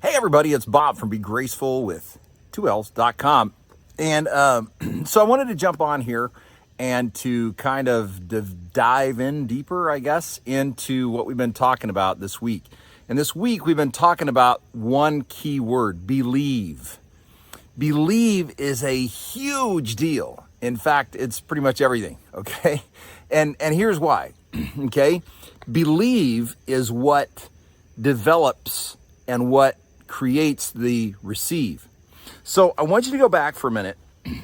Hey everybody, it's Bob from BeGraceful.com. And so I wanted to jump on here and to kind of dive in deeper, I guess, into what we've been talking about this week. And this week we've been talking about one key word: believe. Believe is a huge deal. In fact, it's pretty much everything, okay? And here's why, okay? Believe is what develops and what creates the receive. So I want you to go back for a minute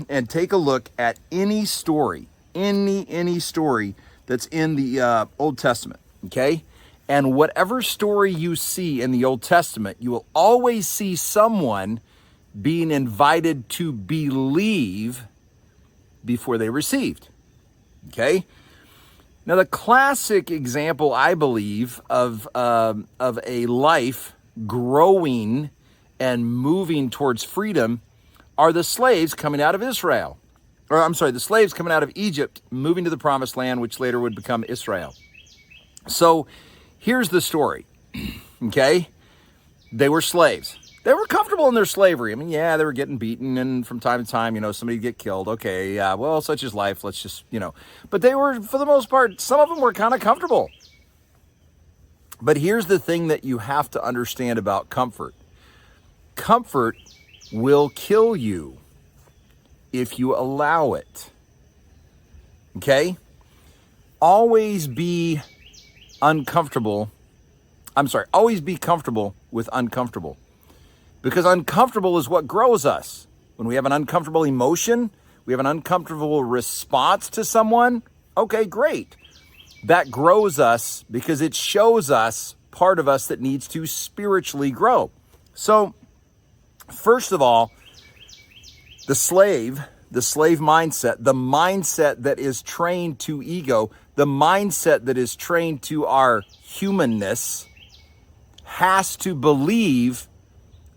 and take a look at any story, any story that's in the Old Testament, okay? And whatever story you see in the Old Testament, you will always see someone being invited to believe before they received, okay? Now, the classic example, I believe, of a life growing and moving towards freedom are the slaves coming out of Israel. Or I'm sorry, the slaves coming out of Egypt, moving to the promised land, which later would become Israel. So here's the story, okay? They were slaves. They were comfortable in their slavery. I mean, yeah, they were getting beaten, and from time to time, somebody would get killed. Okay, yeah, well, such is life. Let's just, But they were, for the most part, some of them were kind of comfortable. But here's the thing that you have to understand about comfort. Comfort will kill you if you allow it. Okay? Always be comfortable with uncomfortable. Because uncomfortable is what grows us. When we have an uncomfortable emotion, we have an uncomfortable response to someone, okay, great. That grows us because it shows us part of us that needs to spiritually grow. So, first of all, the slave mindset, the mindset that is trained to ego, the mindset that is trained to our humanness, has to believe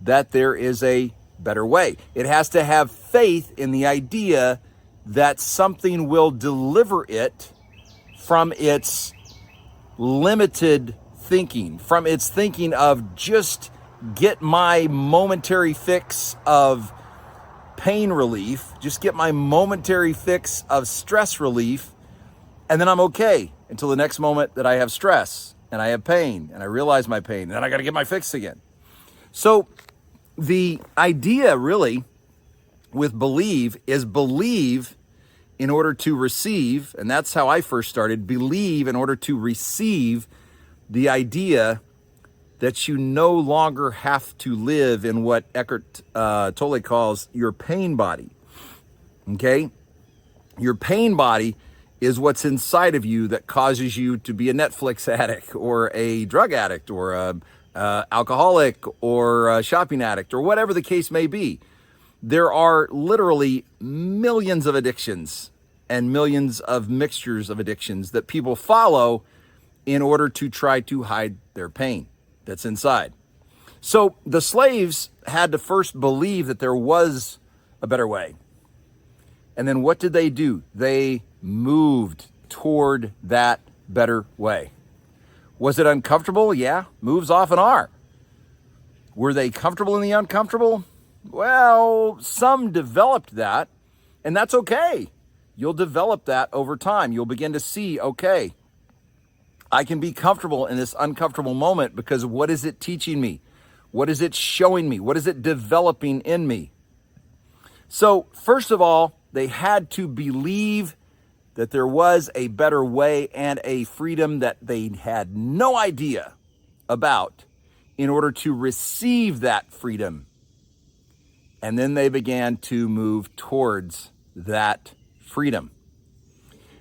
that there is a better way. It has to have faith in the idea that something will deliver it from its limited thinking, from its thinking of just get my momentary fix of pain relief, just get my momentary fix of stress relief, and then I'm okay until the next moment that I have stress and I have pain and I realize my pain, and then I got to get my fix again. So the idea really with believe is believe in order to receive, and that's how I first started, believe in order to receive the idea that you no longer have to live in what Eckhart Tolle calls your pain body, okay? Your pain body is what's inside of you that causes you to be a Netflix addict or a drug addict or a alcoholic or a shopping addict or whatever the case may be. There are literally millions of addictions and millions of mixtures of addictions that people follow in order to try to hide their pain that's inside. So the slaves had to first believe that there was a better way. And then what did they do? They moved toward that better way. Was it uncomfortable? Yeah, moves often are. Were they comfortable in the uncomfortable? Well, some developed that, and that's okay. You'll develop that over time. You'll begin to see, okay, I can be comfortable in this uncomfortable moment because what is it teaching me? What is it showing me? What is it developing in me? So, first of all, they had to believe that there was a better way and a freedom that they had no idea about in order to receive that freedom. And then they began to move towards that freedom.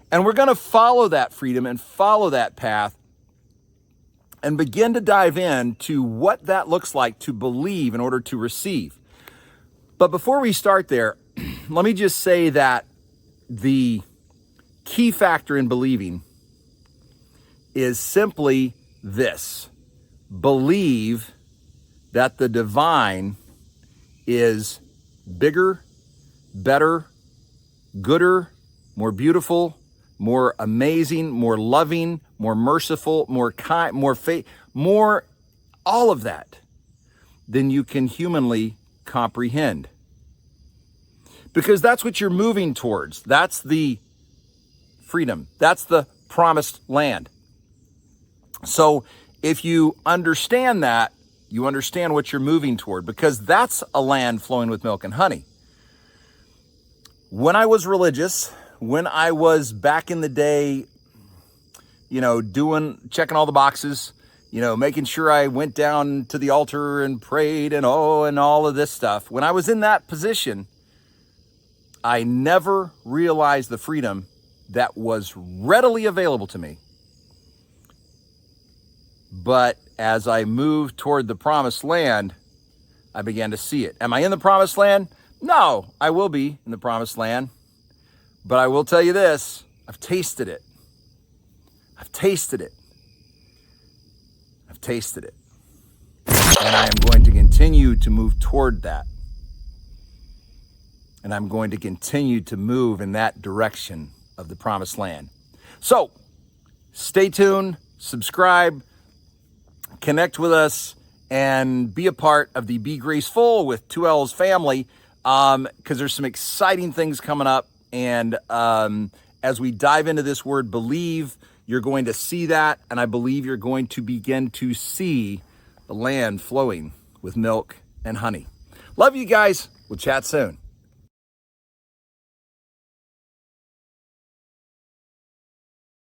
And we're going to follow that freedom and follow that path and begin to dive into what that looks like to believe in order to receive. But before we start there, let me just say that the key factor in believing is simply this: believe that the divine is bigger, better, gooder, more beautiful, more amazing, more loving, more merciful, more kind, more faith, more all of that. than you can humanly comprehend. Because that's what you're moving towards. That's the freedom. That's the promised land. So if you understand that, you understand what you're moving toward, because that's a land flowing with milk and honey. When I was religious, when I was back in the day, checking all the boxes, making sure I went down to the altar and prayed and all of this stuff. When I was in that position, I never realized the freedom that was readily available to me. But as I moved toward the promised land, I began to see it. Am I in the promised land? No, I will be in the promised land. But I will tell you this, I've tasted it. I've tasted it. I've tasted it. And I am going to continue to move toward that. And I'm going to continue to move in that direction of the promised land. So, stay tuned, subscribe, connect with us, and be a part of the Be Graceful with 2L's family, because there's some exciting things coming up. And as we dive into this word believe, you're going to see that, and I believe you're going to begin to see the land flowing with milk and honey. Love you guys. We'll chat soon.